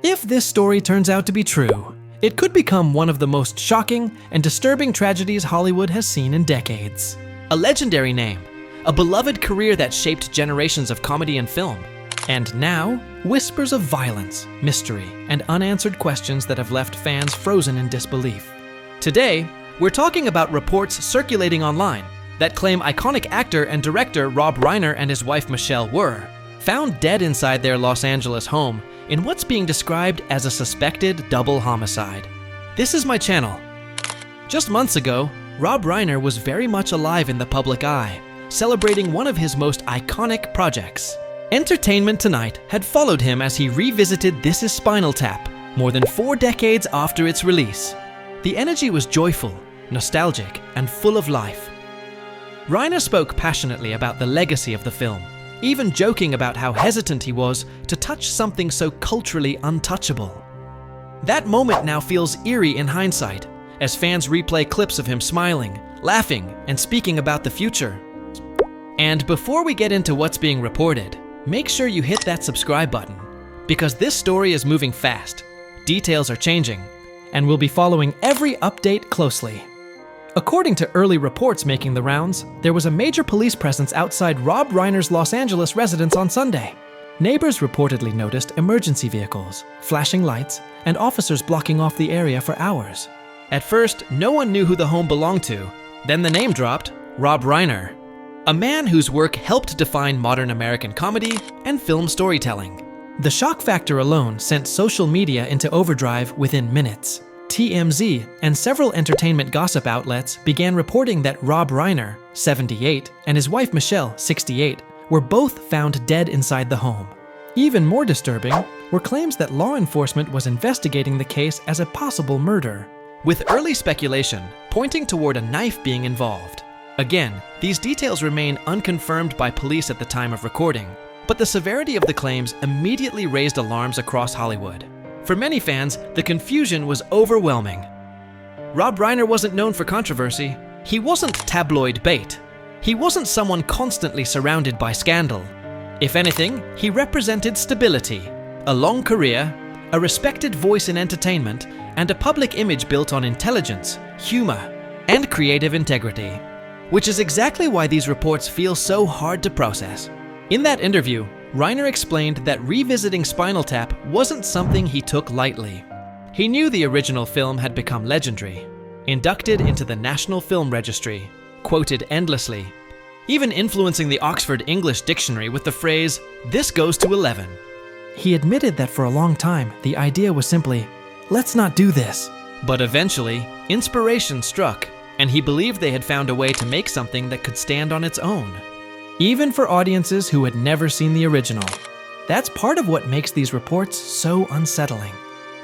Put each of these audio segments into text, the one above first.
If this story turns out to be true, it could become one of the most shocking and disturbing tragedies Hollywood has seen in decades. A legendary name, a beloved career that shaped generations of comedy and film, and now, whispers of violence, mystery, and unanswered questions that have left fans frozen in disbelief. Today, we're talking about reports circulating online that claim iconic actor and director Rob Reiner and his wife Michelle were found dead inside their Los Angeles home in what's being described as a suspected double homicide. This is my channel. Just months ago, Rob Reiner was very much alive in the public eye, celebrating one of his most iconic projects. Entertainment Tonight had followed him as he revisited This Is Spinal Tap, more than 4 decades after its release. The energy was joyful, nostalgic, and full of life. Reiner spoke passionately about the legacy of the film, even joking about how hesitant he was to touch something so culturally untouchable. That moment now feels eerie in hindsight, as fans replay clips of him smiling, laughing, and speaking about the future. And before we get into what's being reported, make sure you hit that subscribe button, because this story is moving fast, details are changing, and we'll be following every update closely. According to early reports making the rounds, there was a major police presence outside Rob Reiner's Los Angeles residence on Sunday. Neighbors reportedly noticed emergency vehicles, flashing lights, and officers blocking off the area for hours. At first, no one knew who the home belonged to. Then the name dropped, Rob Reiner, a man whose work helped define modern American comedy and film storytelling. The shock factor alone sent social media into overdrive within minutes. TMZ and several entertainment gossip outlets began reporting that Rob Reiner, 78, and his wife Michelle, 68, were both found dead inside the home. Even more disturbing were claims that law enforcement was investigating the case as a possible murder, with early speculation pointing toward a knife being involved. Again, these details remain unconfirmed by police at the time of recording, but the severity of the claims immediately raised alarms across Hollywood. For many fans, the confusion was overwhelming. Rob Reiner wasn't known for controversy. He wasn't tabloid bait. He wasn't someone constantly surrounded by scandal. If anything, he represented stability, a long career, a respected voice in entertainment, and a public image built on intelligence, humor, and creative integrity. Which is exactly why these reports feel so hard to process. In that interview, Reiner explained that revisiting Spinal Tap wasn't something he took lightly. He knew the original film had become legendary, inducted into the National Film Registry, quoted endlessly, even influencing the Oxford English Dictionary with the phrase, "This goes to 11." He admitted that for a long time, the idea was simply, let's not do this. But eventually, inspiration struck, and he believed they had found a way to make something that could stand on its own, even for audiences who had never seen the original. That's part of what makes these reports so unsettling.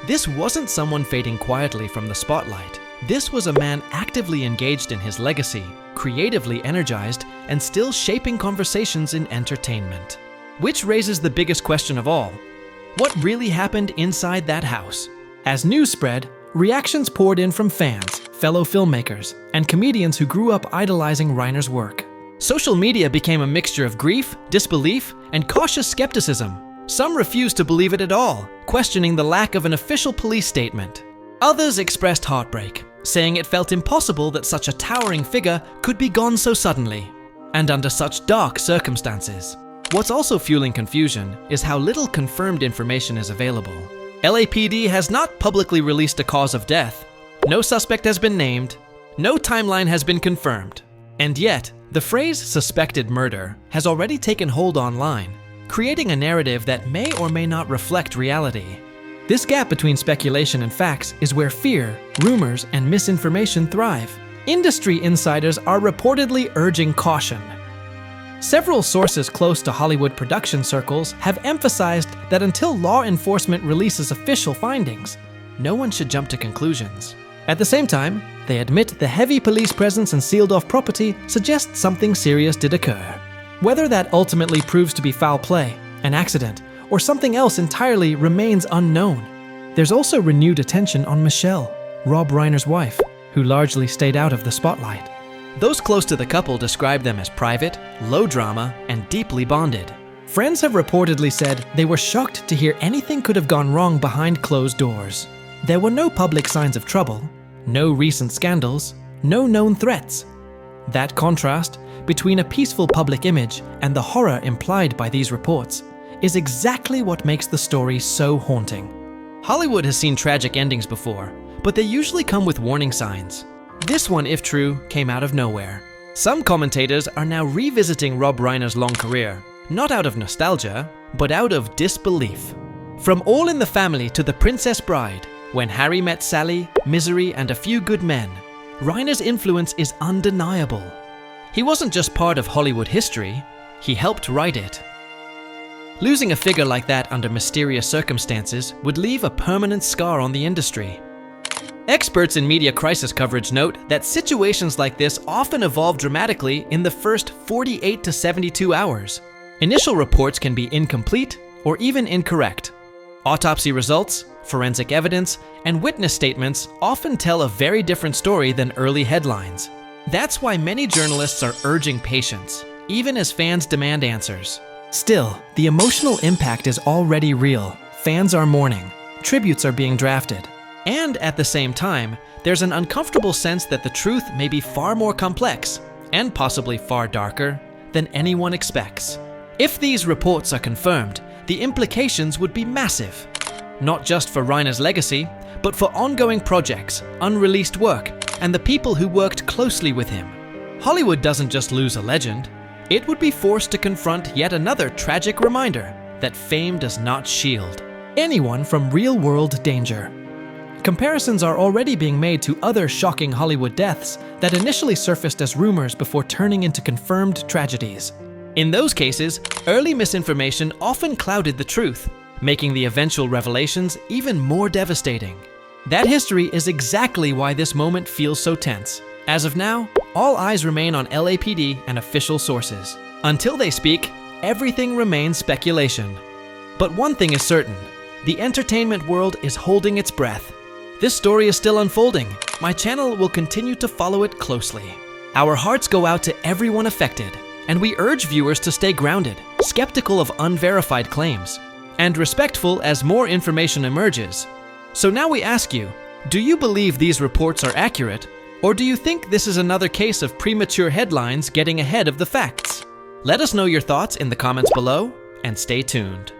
This wasn't someone fading quietly from the spotlight. This was a man actively engaged in his legacy, creatively energized, and still shaping conversations in entertainment. Which raises the biggest question of all: what really happened inside that house? As news spread, reactions poured in from fans, fellow filmmakers, and comedians who grew up idolizing Reiner's work. Social media became a mixture of grief, disbelief, and cautious skepticism. Some refused to believe it at all, questioning the lack of an official police statement. Others expressed heartbreak, saying it felt impossible that such a towering figure could be gone so suddenly, and under such dark circumstances. What's also fueling confusion is how little confirmed information is available. LAPD has not publicly released a cause of death. No suspect has been named. No timeline has been confirmed. And yet, the phrase suspected murder has already taken hold online, creating a narrative that may or may not reflect reality. This gap between speculation and facts is where fear, rumors, and misinformation thrive. Industry insiders are reportedly urging caution. Several sources close to Hollywood production circles have emphasized that until law enforcement releases official findings, no one should jump to conclusions. At the same time, they admit the heavy police presence and sealed-off property suggests something serious did occur. Whether that ultimately proves to be foul play, an accident, or something else entirely remains unknown. There's also renewed attention on Michelle, Rob Reiner's wife, who largely stayed out of the spotlight. Those close to the couple describe them as private, low drama, and deeply bonded. Friends have reportedly said they were shocked to hear anything could have gone wrong behind closed doors. There were no public signs of trouble, no recent scandals, no known threats. That contrast between a peaceful public image and the horror implied by these reports is exactly what makes the story so haunting. Hollywood has seen tragic endings before, but they usually come with warning signs. This one, if true, came out of nowhere. Some commentators are now revisiting Rob Reiner's long career, not out of nostalgia, but out of disbelief. From All in the Family to The Princess Bride, When Harry Met Sally, Misery, and A Few Good Men, Reiner's influence is undeniable. He wasn't just part of Hollywood history, he helped write it. Losing a figure like that under mysterious circumstances would leave a permanent scar on the industry. Experts in media crisis coverage note that situations like this often evolve dramatically in the first 48 to 72 hours. Initial reports can be incomplete or even incorrect. Autopsy results, forensic evidence, and witness statements often tell a very different story than early headlines. That's why many journalists are urging patience, even as fans demand answers. Still, the emotional impact is already real. Fans are mourning, tributes are being drafted, and at the same time, there's an uncomfortable sense that the truth may be far more complex, and possibly far darker, than anyone expects. If these reports are confirmed, the implications would be massive. Not just for Reiner's legacy, but for ongoing projects, unreleased work, and the people who worked closely with him. Hollywood doesn't just lose a legend, it would be forced to confront yet another tragic reminder that fame does not shield anyone from real-world danger. Comparisons are already being made to other shocking Hollywood deaths that initially surfaced as rumors before turning into confirmed tragedies. In those cases, early misinformation often clouded the truth, making the eventual revelations even more devastating. That history is exactly why this moment feels so tense. As of now, all eyes remain on LAPD and official sources. Until they speak, everything remains speculation. But one thing is certain, the entertainment world is holding its breath. This story is still unfolding. My channel will continue to follow it closely. Our hearts go out to everyone affected, and we urge viewers to stay grounded, skeptical of unverified claims, and respectful as more information emerges. So now we ask you, do you believe these reports are accurate? Or do you think this is another case of premature headlines getting ahead of the facts? Let us know your thoughts in the comments below, and stay tuned.